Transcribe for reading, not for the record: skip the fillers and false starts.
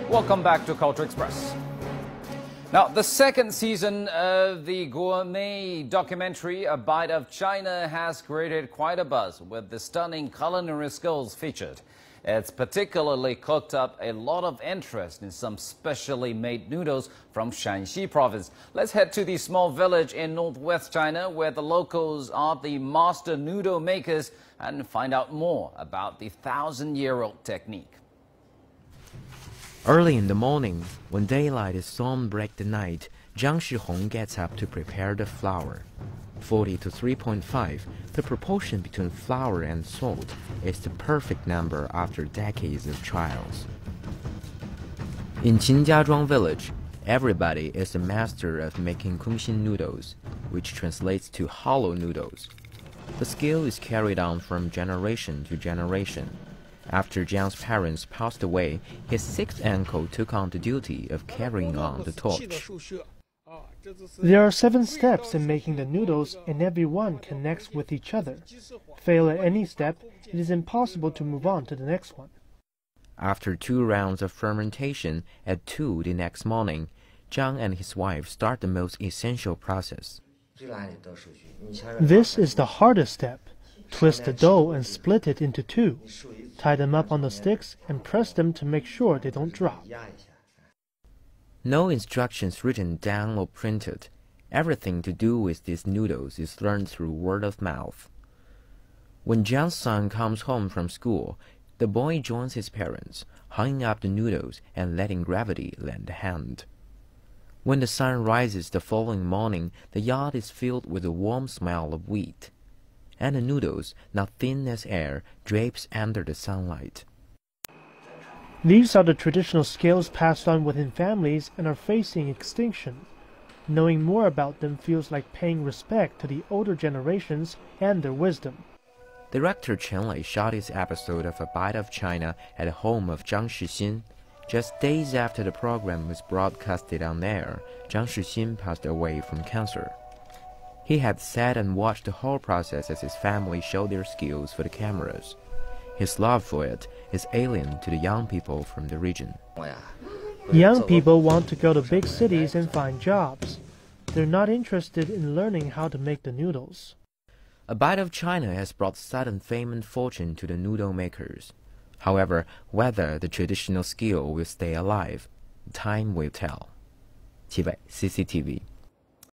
Welcome back to Culture Express. Now, the second season of the gourmet documentary, A Bite of China, has created quite a buzz with the stunning culinary skills featured. It's particularly cooked up a lot of interest in some specially made noodles from Shaanxi province. Let's head to the small village in northwest China where the locals are the master noodle makers and find out more about the 1,000-year-old technique. Early in the morning, when daylight is soon break the night, Zhang Shihong gets up to prepare the flour. 40 to 3.5, the proportion between flour and salt is the perfect number after decades of trials. In Qinjiazhuang village, everybody is a master of making kunxin noodles, which translates to hollow noodles. The skill is carried on from generation to generation. After Jiang's parents passed away, his sixth uncle took on the duty of carrying on the torch. There are 7 steps in making the noodles, and every one connects with each other. Fail at any step, it is impossible to move on to the next one. After 2 rounds of fermentation at 2 the next morning, Zhang and his wife start the most essential process. This is the hardest step. Twist the dough and split it into 2. Tie them up on the sticks and press them to make sure they don't drop. No instructions written down or printed. Everything to do with these noodles is learned through word of mouth. When Jiang's son comes home from school, the boy joins his parents, hanging up the noodles and letting gravity lend a hand. When the sun rises the following morning, the yard is filled with a warm smell of wheat, and the noodles, not thin as air, drapes under the sunlight. These are the traditional skills passed on within families and are facing extinction. Knowing more about them feels like paying respect to the older generations and their wisdom. Director Chen Lei shot his episode of A Bite of China at the home of Zhang Shixin. Just days after the program was broadcasted on air, Zhang Shixin passed away from cancer. He had sat and watched the whole process as his family showed their skills for the cameras. His love for it is alien to the young people from the region. Young people want to go to big cities and find jobs. They're not interested in learning how to make the noodles. A Bite of China has brought sudden fame and fortune to the noodle makers. However, whether the traditional skill will stay alive, time will tell. 齐北 CCTV